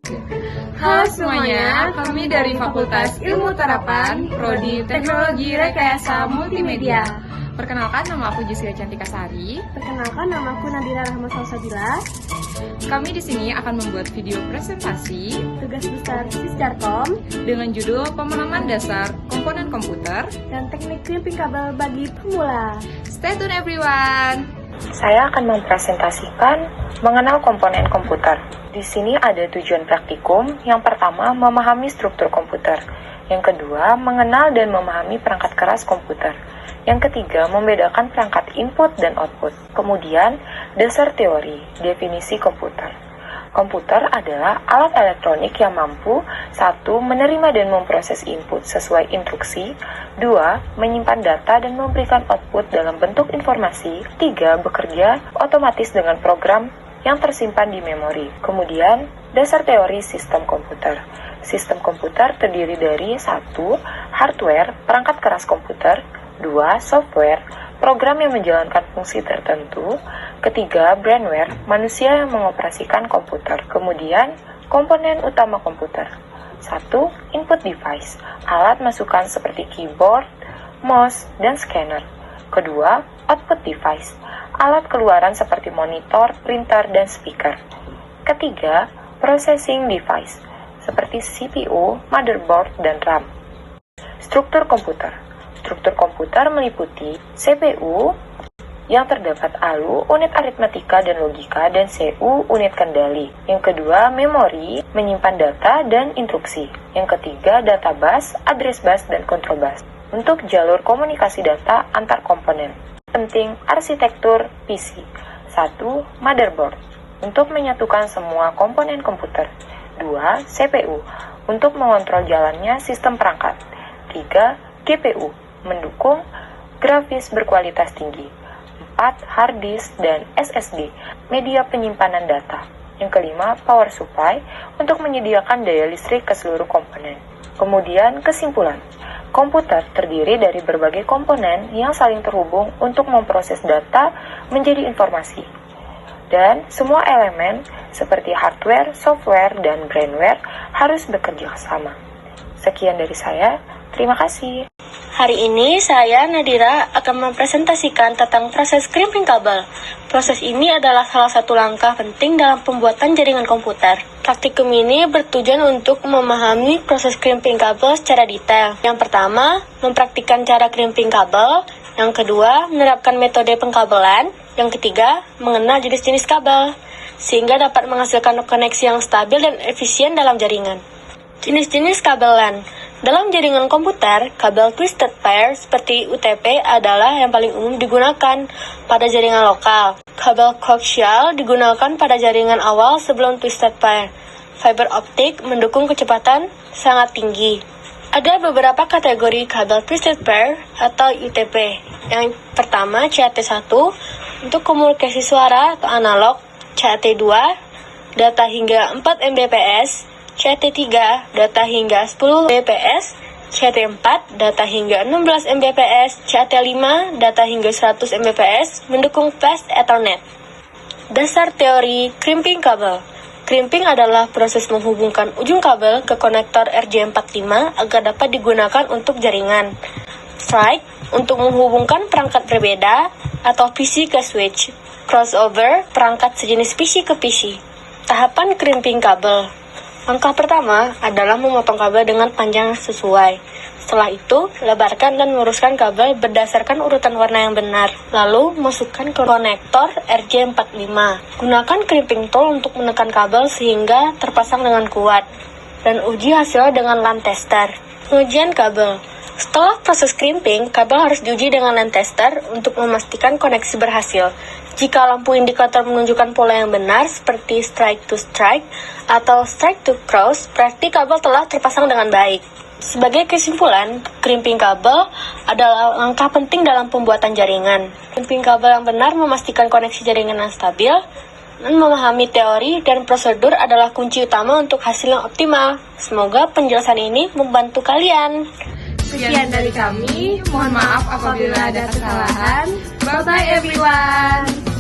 Halo semuanya, kami dari Fakultas Ilmu Terapan, Prodi Teknologi Rekayasa Multimedia. Perkenalkan, nama aku Jessica Cantika Sari. Perkenalkan, nama aku Nadira Rahma Salsabila. Kami di sini akan membuat video presentasi Tugas besar Sisjarkom dengan judul Pemahaman Dasar Komponen Komputer dan Teknik Crimping Kabel bagi Pemula. Stay tune everyone! Saya akan mempresentasikan mengenal komponen komputer. Di sini ada tujuan praktikum. Yang pertama, memahami struktur komputer. Yang kedua, mengenal dan memahami perangkat keras komputer. Yang ketiga, membedakan perangkat input dan output. Kemudian, dasar teori, definisi komputer. Komputer adalah alat elektronik yang mampu 1. Menerima dan memproses input sesuai instruksi, 2. Menyimpan data dan memberikan output dalam bentuk informasi, 3. Bekerja otomatis dengan program yang tersimpan di memori. Kemudian, dasar teori sistem komputer. Sistem komputer terdiri dari 1. Hardware, perangkat keras komputer, 2. Software, program yang menjalankan fungsi tertentu, ketiga, brainware, manusia yang mengoperasikan komputer. Kemudian, komponen utama komputer. 1. Input device, alat masukan seperti keyboard, mouse, dan scanner. Kedua, output device, alat keluaran seperti monitor, printer, dan speaker. Ketiga, processing device, seperti CPU, motherboard, dan RAM. Struktur komputer. Struktur komputer meliputi CPU yang terdapat ALU, unit aritmatika dan logika, dan CU, unit kendali. Yang kedua, memori, menyimpan data dan instruksi. Yang ketiga, data bus, address bus, dan control bus. Untuk jalur komunikasi data antar komponen. Penting, arsitektur PC. 1. Motherboard, untuk menyatukan semua komponen komputer. 2. CPU, untuk mengontrol jalannya sistem perangkat. 3. GPU, mendukung grafis berkualitas tinggi. 4. Hard disk dan SSD, media penyimpanan data. Yang kelima, power supply, untuk menyediakan daya listrik ke seluruh komponen. Kemudian, kesimpulan. Komputer terdiri dari berbagai komponen yang saling terhubung untuk memproses data menjadi informasi. Dan semua elemen seperti hardware, software, dan brainware harus bekerja sama. Sekian dari saya, terima kasih. Hari ini saya, Nadira, akan mempresentasikan tentang proses crimping kabel. Proses ini adalah salah satu langkah penting dalam pembuatan jaringan komputer. Praktikum ini bertujuan untuk memahami proses crimping kabel secara detail. Yang pertama, mempraktikkan cara crimping kabel. Yang kedua, menerapkan metode pengkabelan. Yang ketiga, mengenal jenis-jenis kabel, sehingga dapat menghasilkan koneksi yang stabil dan efisien dalam jaringan. Jenis-jenis kabel LAN. Dalam jaringan komputer, kabel twisted pair seperti UTP adalah yang paling umum digunakan pada jaringan lokal. Kabel koaksial digunakan pada jaringan awal sebelum twisted pair. Fiber optik mendukung kecepatan sangat tinggi. Ada beberapa kategori kabel twisted pair atau UTP. Yang pertama, CAT1 untuk komunikasi suara atau analog, CAT2 data hingga 4 Mbps, CAT3 data hingga 10 Mbps, CAT4 data hingga 16 Mbps, CAT5 data hingga 100 Mbps, mendukung Fast Ethernet. Dasar teori crimping kabel. Crimping adalah proses menghubungkan ujung kabel ke konektor RJ45 agar dapat digunakan untuk jaringan. Strike untuk menghubungkan perangkat berbeda atau PC ke switch. Crossover, perangkat sejenis PC ke PC. Tahapan crimping kabel. Langkah pertama adalah memotong kabel dengan panjang sesuai. Setelah itu, lebarkan dan luruskan kabel berdasarkan urutan warna yang benar. Lalu, masukkan ke konektor RJ45. Gunakan crimping tool untuk menekan kabel sehingga terpasang dengan kuat. Dan uji hasil dengan LAN tester. Pengujian kabel. Setelah proses crimping, kabel harus diuji dengan LAN tester untuk memastikan koneksi berhasil. Jika lampu indikator menunjukkan pola yang benar seperti strike to strike atau strike to cross, berarti kabel telah terpasang dengan baik. Sebagai kesimpulan, crimping kabel adalah langkah penting dalam pembuatan jaringan. Crimping kabel yang benar memastikan koneksi jaringan yang stabil, dan memahami teori dan prosedur adalah kunci utama untuk hasil yang optimal. Semoga penjelasan ini membantu kalian. Sekian dari kami, mohon maaf apabila ada kesalahan. Bye-bye everyone!